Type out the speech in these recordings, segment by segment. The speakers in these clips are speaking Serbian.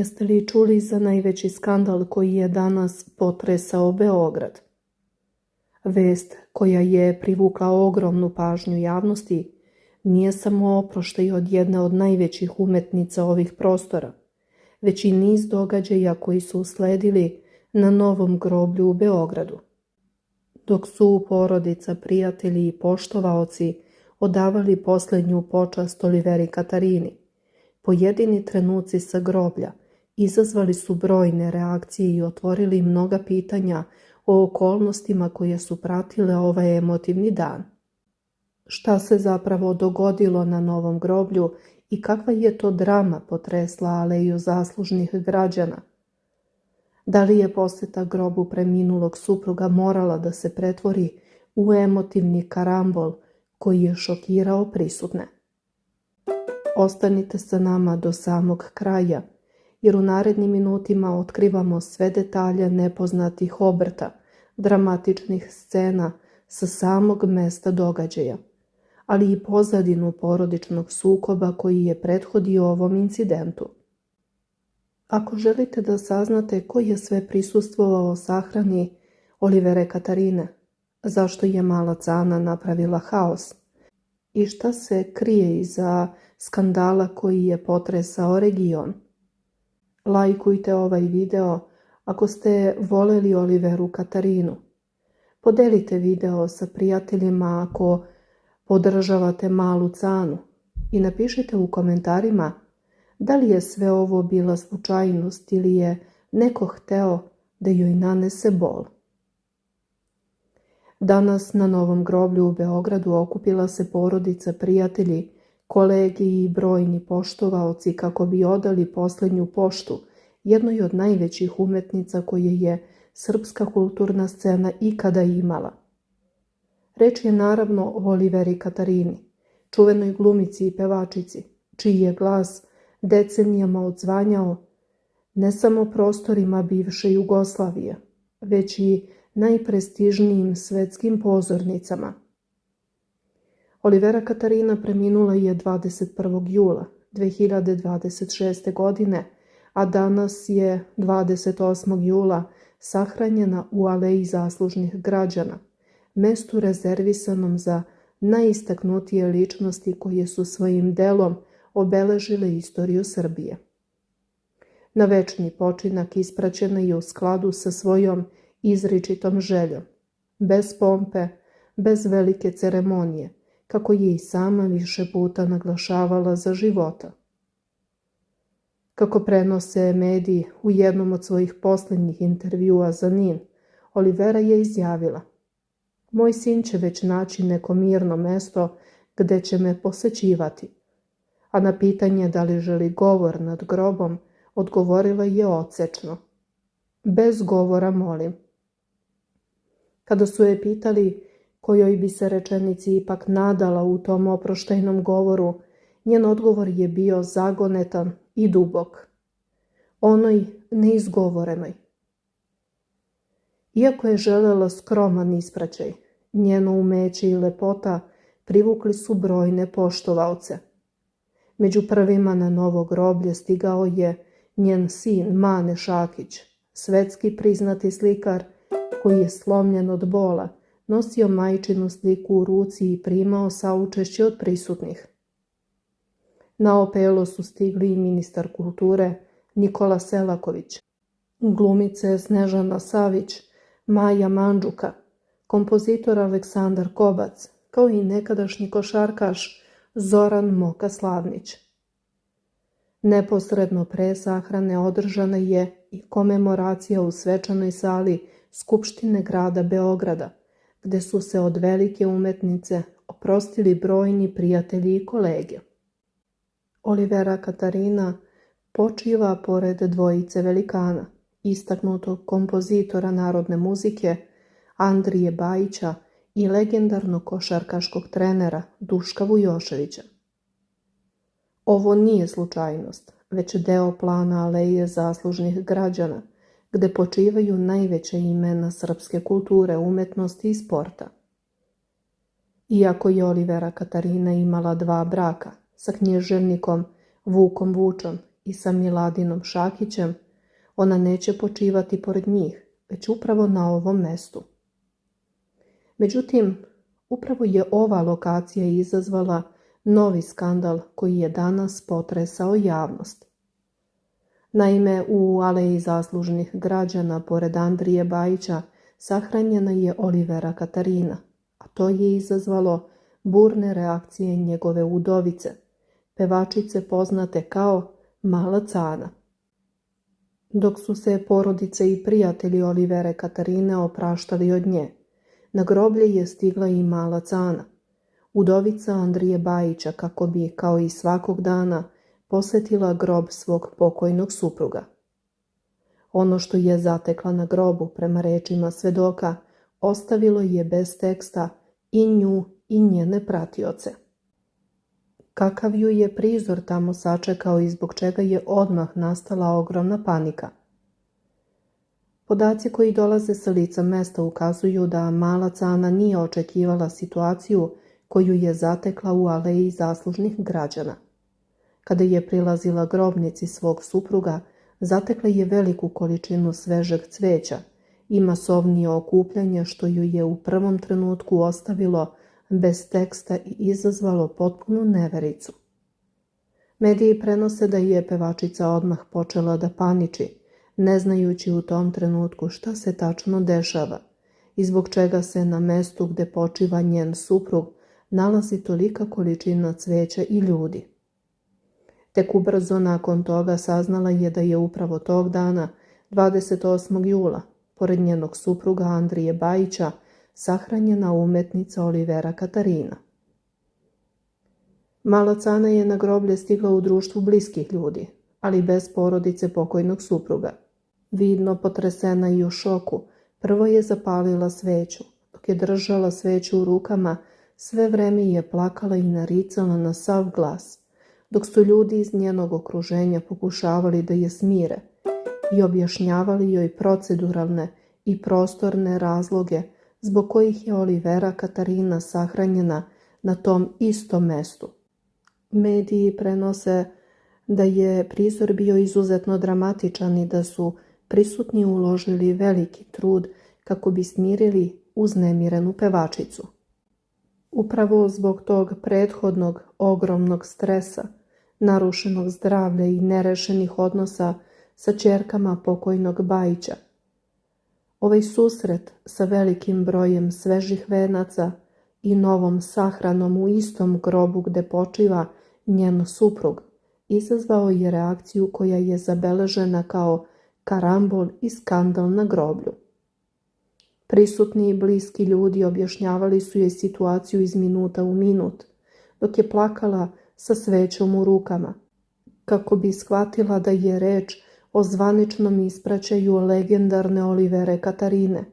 Jeste li čuli za najveći skandal koji je danas potresao Beograd? Vest koja je privukla ogromnu pažnju javnosti nije samo oproštaj od jedne od najvećih umetnica ovih prostora, već i niz događaja koji su usledili na novom groblju u Beogradu. Dok su porodica, prijatelji i poštovaoci odavali posljednju počast Oliveri Katarini, pojedini trenuci sa groblja izazvali su brojne reakcije i otvorili mnoga pitanja o okolnostima koje su pratile ovaj emotivni dan. Šta se zapravo dogodilo na novom groblju i kakva je to drama potresla aleju zaslužnih građana? Da li je posjeta grobu preminulog supruga morala da se pretvori u emotivni karambol koji je šokirao prisutne? Ostanite sa nama do samog kraja, jer u narednim minutima otkrivamo sve detalje nepoznatih obrta, dramatičnih scena sa samog mesta događaja, ali i pozadinu porodičnog sukoba koji je prethodio ovom incidentu. Ako želite da saznate ko je sve prisustvovao sahrani Olivere Katarine, zašto je mala Cana napravila haos i šta se krije iza skandala koji je potresao region, lajkujte ovaj video ako ste voleli Oliveru Katarinu. Podelite video sa prijateljima ako podržavate malu Canu i napišite u komentarima da li je sve ovo bila slučajnost ili je neko hteo da joj nanese bol. Danas na novom groblju u Beogradu okupila se porodica, prijatelji, kolegi i brojni poštovaoci kako bi odali posljednju poštu jednoj od najvećih umetnica koje je srpska kulturna scena ikada imala. Reč je naravno o Oliveri Katarini, čuvenoj glumici i pevačici, čiji je glas decenijama odzvanjao ne samo prostorima bivše Jugoslavije, već i najprestižnijim svetskim pozornicama. Olivera Katarina preminula je 21. jula 2026. godine, a danas je 28. jula sahranjena u aleji zaslužnih građana, mestu rezervisanom za najistaknutije ličnosti koje su svojim delom obeležile istoriju Srbije. Na večni počinak ispraćena je u skladu sa svojom izričitom željom, bez pompe, bez velike ceremonije, kako je i sama više puta naglašavala za života. Kako prenose mediji u jednom od svojih posljednjih intervjua za NIN, Olivera je izjavila: "Moj sin će već naći neko mirno mesto gde će me posećivati." A na pitanje da li želi govor nad grobom, odgovorila je odsečno: "Bez govora, molim." Kada su je pitali kojoj bi se rečenici ipak nadala u tom oproštajnom govoru, njen odgovor je bio zagonetan i dubok. Onoj neizgovorenoj. Iako je želela skroman ispraćaj, njeno umeće i lepota privukli su brojne poštovaoce. Među prvima na novo groblje stigao je njen sin Mane Šakić, svetski priznati slikar koji je slomljen od bola, nosio majčinu sliku u ruci i primao saučešće od prisutnih. Na opelo su stigli i ministar kulture Nikola Selaković, glumice Snežana Savić, Maja Mandžuka, kompozitor Aleksandar Kobac, kao i nekadašnji košarkaš Zoran Moka Slavnić. Neposredno pre sahrane održana je i komemoracija u svečanoj sali Skupštine grada Beograda, gde su se od velike umetnice oprostili brojni prijatelji i kolege. Olivera Katarina počiva pored dvojice velikana, istaknutog kompozitora narodne muzike Andrije Bajića i legendarnog košarkaškog trenera Duška Vujoševića. Ovo nije slučajnost, već deo plana aleje zaslužnih građana, gde počivaju najveća imena srpske kulture, umetnosti i sporta. Iako je Olivera Katarina imala 2 braka, sa književnikom Vukom Vučom i sa Miladinom Šakićem, ona neće počivati pored njih, već upravo na ovom mestu. Međutim, upravo je ova lokacija izazvala novi skandal koji je danas potresao javnost. Naime, u Aleji zaslužnih građana pored Andrije Bajića sahranjena je Olivera Katarina, a to je izazvalo burne reakcije njegove udovice, pevačice poznate kao Mala Cana. Dok su se porodice i prijatelji Olivere Katarine opraštali od nje, na groblje je stigla i Mala Cana, udovica Andrije Bajića, kako bi, kao i svakog dana, posjetila grob svog pokojnog supruga. Ono što je zatekla na grobu, prema rečima svedoka, ostavilo je bez teksta i nju i njene pratioce. Kakav ju je prizor tamo sačekao i zbog čega je odmah nastala ogromna panika? Podaci koji dolaze sa lica mesta ukazuju da Mala Cana nije očekivala situaciju koju je zatekla u Aleji zaslužnih građana. Kada je prilazila grobnici svog supruga, zatekla je veliku količinu svežeg cveća i masovnije okupljanje što ju je u prvom trenutku ostavilo bez teksta i izazvalo potpunu nevericu. Mediji prenose da je pevačica odmah počela da paniči, ne znajući u tom trenutku šta se tačno dešava i zbog čega se na mestu gde počiva njen suprug nalazi tolika količina cveća i ljudi. Tek ubrzo nakon toga saznala je da je upravo tog dana, 28. jula, pored njenog supruga Andrije Bajića, sahranjena umetnica Olivera Katarina. Mala Cana je na groblje stigla u društvu bliskih ljudi, ali bez porodice pokojnog supruga. Vidno potresena i u šoku, prvo je zapalila sveću. Dok je držala sveću u rukama, sve vreme je plakala i naricala na sav glas, dok su ljudi iz njenog okruženja pokušavali da je smire i objašnjavali joj proceduralne i prostorne razloge zbog kojih je Olivera Katarina sahranjena na tom istom mestu. Mediji prenose da je prizor bio izuzetno dramatičan i da su prisutni uložili veliki trud kako bi smirili uznemirenu pevačicu. Upravo zbog tog prethodnog ogromnog stresa, narušenog zdravlja i nerešenih odnosa sa ćerkama pokojnog Bajića, ovaj susret sa velikim brojem svežih venaca i novom sahranom u istom grobu gde počiva njen suprug izazvao je reakciju koja je zabeležena kao karambol i skandal na groblju. Prisutni i bliski ljudi objašnjavali su joj situaciju iz minuta u minut, dok je plakala sa svećom u rukama, kako bi shvatila da je reč o zvaničnom ispraćaju legendarne Olivere Katarine,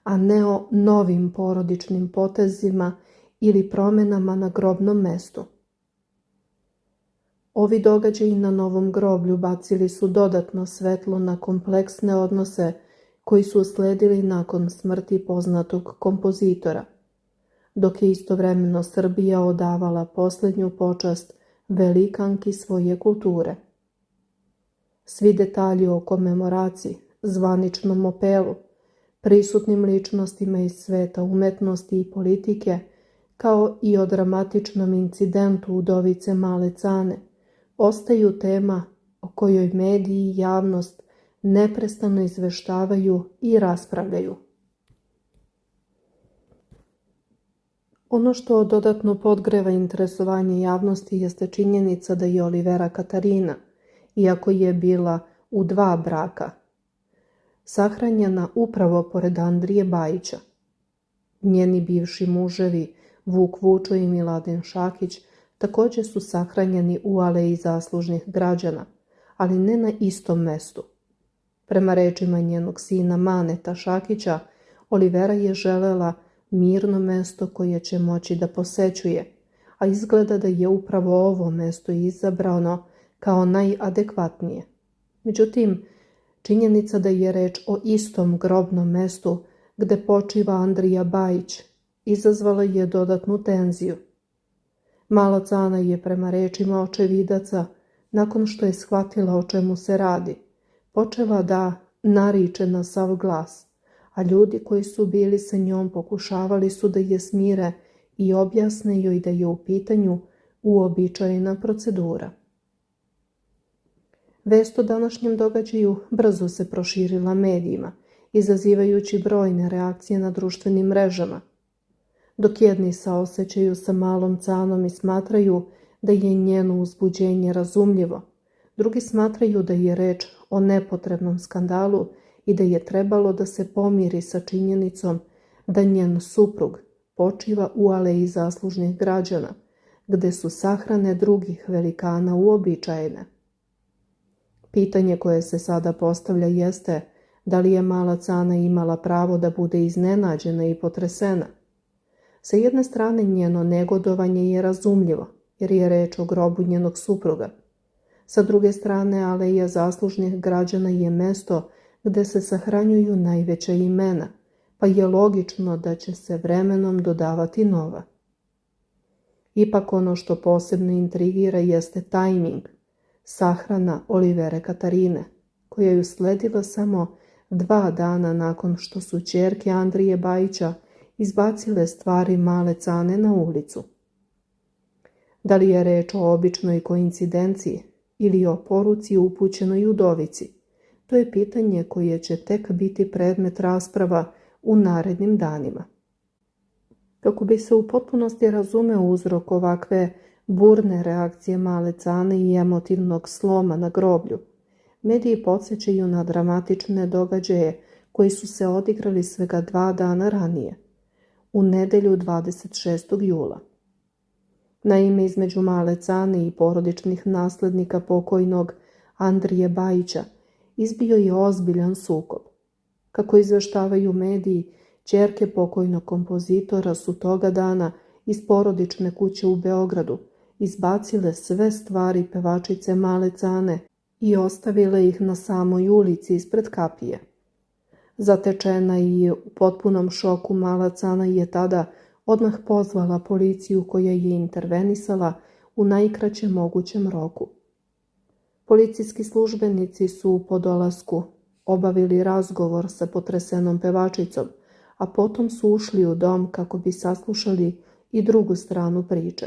a ne o novim porodičnim potezima ili promenama na grobnom mestu. Ovi događaji na novom groblju bacili su dodatno svetlo na kompleksne odnose koji su usledili nakon smrti poznatog kompozitora, dok je istovremeno Srbija odavala posljednju počast velikanki svoje kulture. Svi detalji o komemoraciji, zvaničnom apelu, prisutnim ličnostima iz sveta umetnosti i politike, kao i o dramatičnom incidentu udovice Male Cane, ostaju tema o kojoj mediji i javnost neprestano izveštavaju i raspravljaju. Ono što dodatno podgreva interesovanje javnosti jeste činjenica da je Olivera Katarina, iako je bila u 2 braka, sahranjena upravo pored Andrije Bajića. Njeni bivši muževi Vuk Vučo i Miladin Šakić također su sahranjeni u Aleji zaslužnih građana, ali ne na istom mestu. Prema rečima njenog sina Maneta Šakića, Olivera je želela mirno mesto koje će moći da posećuje, a izgleda da je upravo ovo mesto izabrano kao najadekvatnije. Međutim, činjenica da je reč o istom grobnom mestu gde počiva Andrija Bajić izazvala je dodatnu tenziju. Mala Cana je prema rečima očevidaca nakon što je shvatila o čemu se radi, počela da nariče na sav glas, a ljudi koji su bili sa njom pokušavali su da je smire i objasne joj da je u pitanju uobičajena procedura. Vest o današnjem događaju brzo se proširila medijima, izazivajući brojne reakcije na društvenim mrežama. Dok jedni saosećaju sa malom Canom i smatraju da je njeno uzbuđenje razumljivo, drugi smatraju da je reč o nepotrebnom skandalu i da je trebalo da se pomiri sa činjenicom da njen suprug počiva u aleji zaslužnih građana, gde su sahrane drugih velikana uobičajene. Pitanje koje se sada postavlja jeste da li je mala Cana imala pravo da bude iznenađena i potresena. Sa jedne strane njeno negodovanje je razumljivo, jer je reč o grobu njenog supruga. Sa druge strane, aleja zaslužnih građana je mesto gde se sahranjuju najveća imena, pa je logično da će se vremenom dodavati nova. Ipak ono što posebno intrigira jeste tajming, sahrana Olivere Katarine, koja je usledila samo 2 dana nakon što su ćerke Andrije Bajića izbacile stvari male Cane na ulicu. Da li je reč o običnoj koincidenciji ili o poruci upućenoj udovici? To je pitanje koje će tek biti predmet rasprava u narednim danima. Kako bi se u potpunosti razumeo uzrok ovakve burne reakcije male Cane i emotivnog sloma na groblju, mediji podsjećaju na dramatične događaje koji su se odigrali svega 2 dana ranije, u nedelju 26. jula. Naime, između male Cane i porodičnih naslednika pokojnog Andrije Bajića izbio je ozbiljan sukob. Kako izveštavaju mediji, ćerke pokojnog kompozitora su toga dana iz porodične kuće u Beogradu izbacile sve stvari pevačice male Cane i ostavile ih na samoj ulici ispred kapije. Zatečena i u potpunom šoku mala Cana je tada odmah pozvala policiju koja je intervenisala u najkraćem mogućem roku. Policijski službenici su po dolasku obavili razgovor sa potresenom pevačicom, a potom su ušli u dom kako bi saslušali i drugu stranu priče,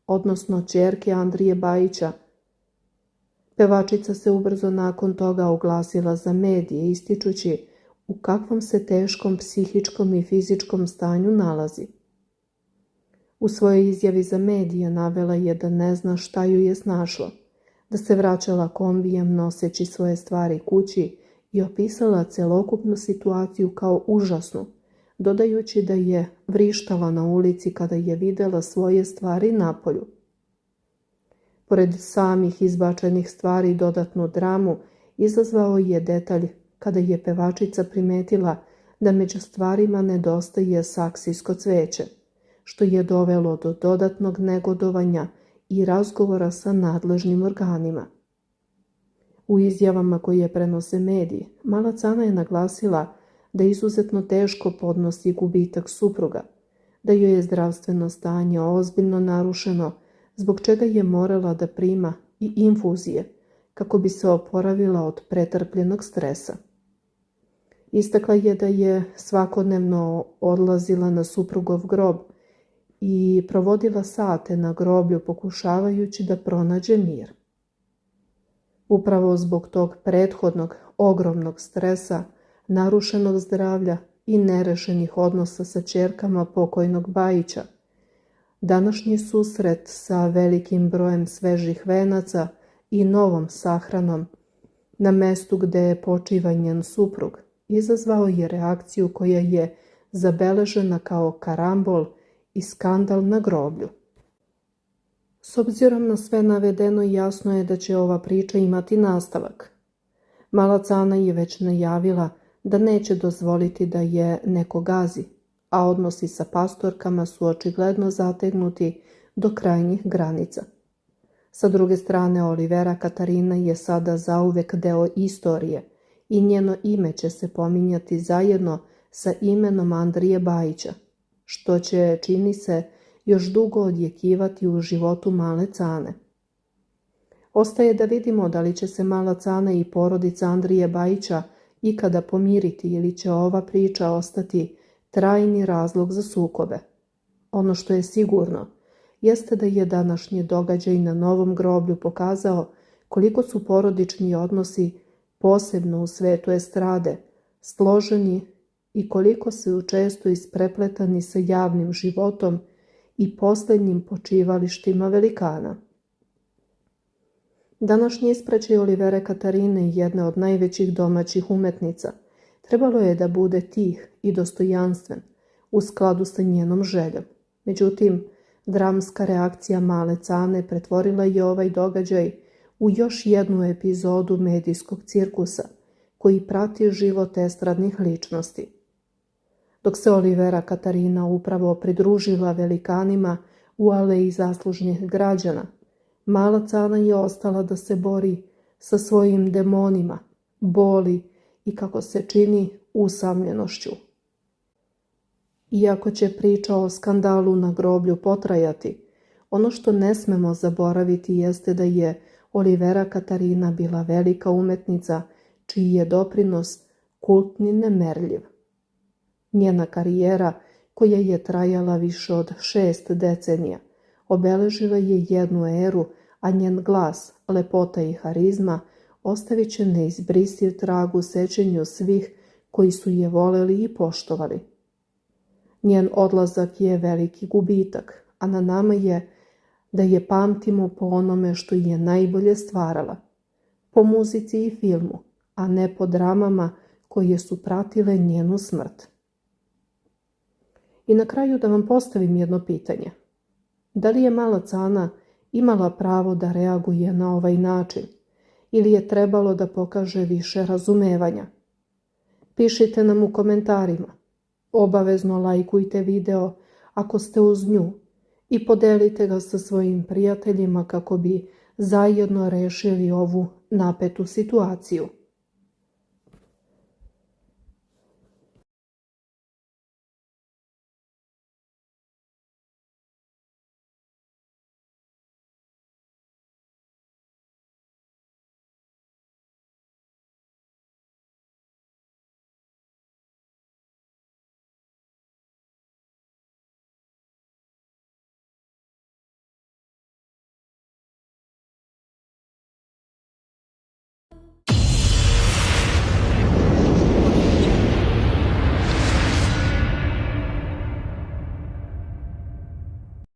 odnosno ćerke Andrije Bajića. Pevačica se ubrzo nakon toga oglasila za medije, ističući u kakvom se teškom psihičkom i fizičkom stanju nalazi. U svojoj izjavi za medije navela je da ne zna šta ju je snašlo, da se vraćala kombijem noseći svoje stvari kući i opisala celokupnu situaciju kao užasnu, dodajući da je vrištala na ulici kada je videla svoje stvari napolju. Pored samih izbačenih stvari dodatnu dramu izazvao je detalj kada je pevačica primetila da među stvarima nedostaje saksijsko cveće, što je dovelo do dodatnog negodovanja i razgovora sa nadležnim organima. U izjavama koje prenose mediji, mala Cana je naglasila da izuzetno teško podnosi gubitak supruga, da joj je zdravstveno stanje ozbiljno narušeno, zbog čega je morala da prima i infuzije kako bi se oporavila od pretrpljenog stresa. Istakla je da je svakodnevno odlazila na suprugov grob i provodila sate na groblju pokušavajući da pronađe mir. Upravo zbog tog prethodnog ogromnog stresa, narušenog zdravlja i nerešenih odnosa sa ćerkama pokojnog Bajića, današnji susret sa velikim brojem svežih venaca i novom sahranom na mestu gde počiva njen suprug izazvao je reakciju koja je zabeležena kao karambol i skandal na groblju. S obzirom na sve navedeno, jasno je da će ova priča imati nastavak. Mala Cana je već najavila da neće dozvoliti da je neko gazi, a odnosi sa pastorkama su očigledno zategnuti do krajnjih granica. Sa druge strane, Olivera Katarina je sada zauvek deo istorije i njeno ime će se pominjati zajedno sa imenom Andrije Bajića, što će, čini se, još dugo odjekivati u životu male Cane. Ostaje da vidimo da li će se mala Cana i porodica Andrije Bajića ikada pomiriti ili će ova priča ostati trajni razlog za sukobe. Ono što je sigurno jeste da je današnji događaj na novom groblju pokazao koliko su porodični odnosi, posebno u svetu estrade, složeni i koliko su često isprepletani sa javnim životom i posljednjim počivalištima velikana. Današnji ispraćaj Olivere Katarine, jedne od najvećih domaćih umetnica, trebalo je da bude tih i dostojanstven, u skladu sa njenom željom. Međutim, dramska reakcija male Cane pretvorila je ovaj događaj u još jednu epizodu medijskog cirkusa koji prati život estradnih ličnosti. Dok se Olivera Katarina upravo pridružila velikanima u aleji zaslužnih građana, mala Cana je ostala da se bori sa svojim demonima, boli i, kako se čini, usamljenošću. Iako će priča o skandalu na groblju potrajati, ono što ne smemo zaboraviti jeste da je Olivera Katarina bila velika umetnica čiji je doprinos kultni nemerljiv. Njena karijera, koja je trajala više od 6 decenija, obeležila je jednu eru, a njen glas, lepota i harizma ostavit će neizbrisiv trag u sećanju svih koji su je voleli i poštovali. Njen odlazak je veliki gubitak, a na nama je da je pamtimo po onome što je najbolje stvarala, po muzici i filmu, a ne po dramama koje su pratile njenu smrt. I na kraju da vam postavim jedno pitanje. Da li je mala Cana imala pravo da reaguje na ovaj način ili je trebalo da pokaže više razumevanja? Pišite nam u komentarima. Obavezno lajkujte video ako ste uz nju i podelite ga sa svojim prijateljima kako bi zajedno rešili ovu napetu situaciju.